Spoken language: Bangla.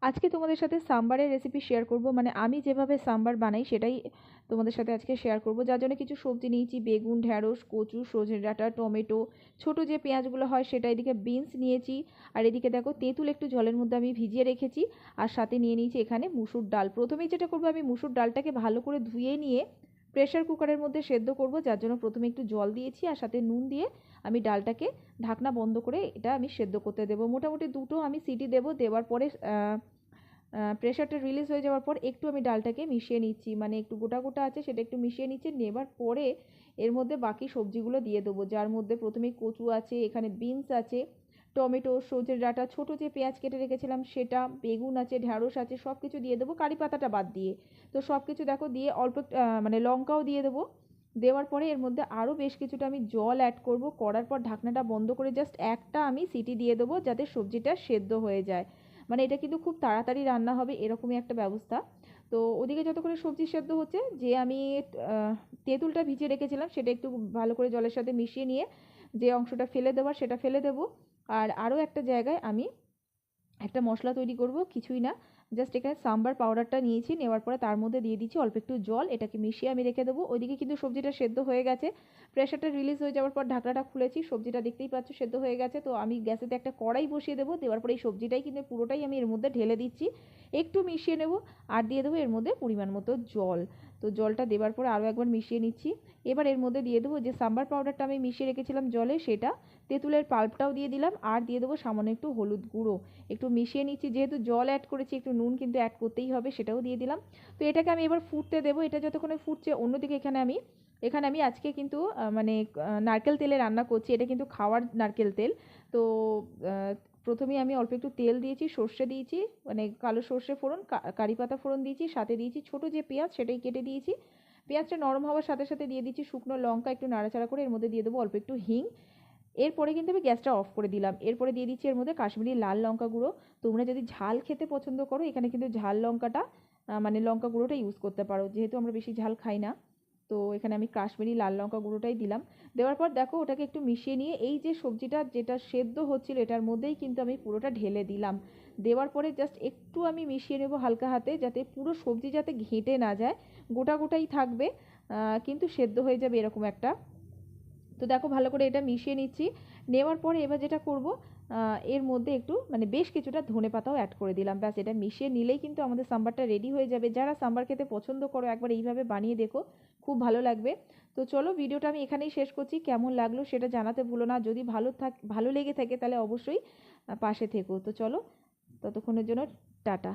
আজকে তোমাদের সাথে সাম্বারের রেসিপি শেয়ার করব, মানে আমি যেভাবে সাম্বার বানাই সেটাই তোমাদের সাথে আজকে শেয়ার করব। যার জন্য কিছু সবজি নিয়েছি, বেগুন, ঢ্যাঁড়স, কচু, সজনে ডাঁটা, টমেটো, ছোট যে পেঁয়াজগুলো হয় সেটা, এদিকে বিনস নিয়েছি, আর এদিকে দেখো তেঁতুল একটু জলের মধ্যে আমি ভিজিয়ে রেখেছি, আর সাথে নিয়ে নিয়েছি এখানে মুসুর ডাল। প্রথমেই যেটা করবো, আমি মুসুর ডালটাকে ভালো করে ধুয়ে নিয়ে প্রেশার কুকারের মধ্যে সেদ্ধ করব। যার জন্য প্রথমে একটু জল দিয়েছি আর সাথে নুন দিয়ে আমি ডালটাকে ঢাকনা বন্ধ করে এটা আমি সেদ্ধ করতে দেবো। মোটামুটি দুটো আমি সিটি দেবো। দেওয়ার পরে প্রেশারটা রিলিজ হয়ে যাওয়ার পর একটু আমি ডালটাকে মিশিয়ে নিচ্ছি, মানে একটু গোটা গোটা আছে সেটা একটু মিশিয়ে নিচ্ছি। নেবার পরে এর মধ্যে বাকি সবজিগুলো দিয়ে দেবো, যার মধ্যে প্রথমেই কচু আছে, এখানে বিনস আছে, টমেটো, সজনে ডাঁটা, ছোটো যে পেঁয়াজ কেটে রেখেছিলাম সেটা, বেগুন আছে, ঢ্যাঁড়স আছে, সব কিছু দিয়ে দেবো কারি পাতাটা বাদ দিয়ে। তো সব কিছু দেখো দিয়ে অল্প মানে লঙ্কাও দিয়ে দেবো। দেওয়ার পরে এর মধ্যে আরও বেশ কিছুটা আমি জল অ্যাড করব। করার পর ঢাকনাটা বন্ধ করে জাস্ট একটা আমি সিটি দিয়ে দেবো যাতে সবজিটা সেদ্ধ হয়ে যায়। মানে এটা কিন্তু খুব তাড়াতাড়ি রান্না হবে, এরকমই একটা ব্যবস্থা। তো ওদিকে যতক্ষণে সবজি সেদ্ধ হচ্ছে, যে আমি তেঁতুলটা ভিজিয়ে রেখেছিলাম সেটা একটু ভালো করে জলের সাথে মিশিয়ে নিয়ে যে অংশটা ফেলে দেওয়ার সেটা ফেলে দেবো। আর আরও একটা জায়গায় আমি একটা মশলা তৈরি করব, কিছুই না, জাস্ট এখানে সাম্বার পাউডারটা নিয়েছি, নেওয়ার পরে তার মধ্যে দিয়ে দিচ্ছি অল্প একটু জল, এটাকে মিশিয়ে আমি রেখে দেবো। ওইদিকে কিন্তু সবজিটা সেদ্ধ হয়ে গেছে। প্রেশারটা রিলিজ হয়ে যাওয়ার পর ঢাকনাটা খুলেছি, সবজিটা দেখতেই পাচ্ছ সেদ্ধ হয়ে গেছে। তো আমি গ্যাসেতে একটা কড়াই বসিয়ে দেবো। দেওয়ার পরে এই সবজিটাই কিন্তু পুরোটাই আমি এর মধ্যে ঢেলে দিচ্ছি, একটু মিশিয়ে নেব, আর দিয়ে দেবো এর মধ্যে পরিমাণ মতো জল। তো জলটা দেওয়ার পরে আরও একবার মিশিয়ে নিচ্ছি। এবার এর মধ্যে দিয়ে দেবো যে সাম্বার পাউডারটা আমি মিশিয়ে রেখেছিলাম জলে, সেটা, তেঁতুলের পাল্পটাও দিয়ে দিলাম, আর দিয়ে দেবো সামান্য একটু হলুদ গুঁড়ো। একটু মিশিয়ে নিচ্ছি, যেহেতু জল অ্যাড করেছি একটু নুন কিন্তু অ্যাড করতেই হবে, সেটাও দিয়ে দিলাম। তো এটাকে আমি এবার ফুটতে দেবো। এটা যতক্ষণে ফুটছে, অন্যদিকে এখানে আমি আজকে কিন্তু মানে নারকেল তেলে রান্না করছি। এটা কিন্তু খাওয়ার নারকেল তেল। তো প্রথমেই আমি অল্প একটু তেল দিয়েছি, সর্ষে দিয়েছি, মানে কালো সর্ষে ফোড়ন, কারি পাতা ফোড়ন দিয়েছি, সাথে দিয়েছি ছোটো যে পেঁয়াজ সেটাই কেটে দিয়েছি। পেঁয়াজটা নরম হওয়ার সাথে সাথে দিয়ে দিচ্ছি শুকনো লঙ্কা, একটু নাড়াচাড়া করে এর মধ্যে দিয়ে দেবো অল্প একটু হিং। এরপরে কিন্তু আমি গ্যাসটা অফ করে দিলাম। এরপরে দিয়ে দিচ্ছি এর মধ্যে কাশ্মীরি লাল লঙ্কা গুঁড়ো। তোমরা যদি ঝাল খেতে পছন্দ করো, এখানে কিন্তু ঝাল লঙ্কাটা মানে লঙ্কা গুঁড়োটা ইউজ করতে পারো, যেহেতু আমরা বেশি ঝাল খাই না। তো এখানে আমি কাশ্মীরি লাল লঙ্কা গুঁড়োটাই দিলাম। দেওয়ার পর দেখো ওটাকে একটু মিশিয়ে নিয়ে এই যে সবজিটা যেটা সেদ্ধ হচ্ছিল এটার মধ্যেই কিন্তু আমি পুরোটা ঢেলে দিলাম। দেওয়ার পরে জাস্ট একটু আমি মিশিয়ে নেবো হালকা হাতে, যাতে পুরো সবজি যাতে ঘেঁটে না যায়, গোটা গোটাই থাকবে, কিন্তু সেদ্ধ হয়ে যাবে এরকম একটা। তো দেখো ভালো করে এটা মিশিয়ে নিচ্ছি। নেওয়ার পরে এবার যেটা করব, এর মধ্যে একটু মানে বেশ কিছুটা ধনেপাতাও অ্যাড করে দিলাম। ব্যাস, এটা মিশিয়ে নিলেই কিন্তু আমাদের সাম্বারটা রেডি হয়ে যাবে। যারা সাম্বার খেতে পছন্দ করো একবার এইভাবে বানিয়ে দেখো, খুব ভালো লাগবে। তো চলো, ভিডিওটা আমি এখানেই শেষ করছি। কেমন লাগলো সেটা জানাতে ভুলো না। যদি ভালো লেগে থাকে তাহলে অবশ্যই পাশে থেকো। তো চলো, ততক্ষণের জন্য টাটা।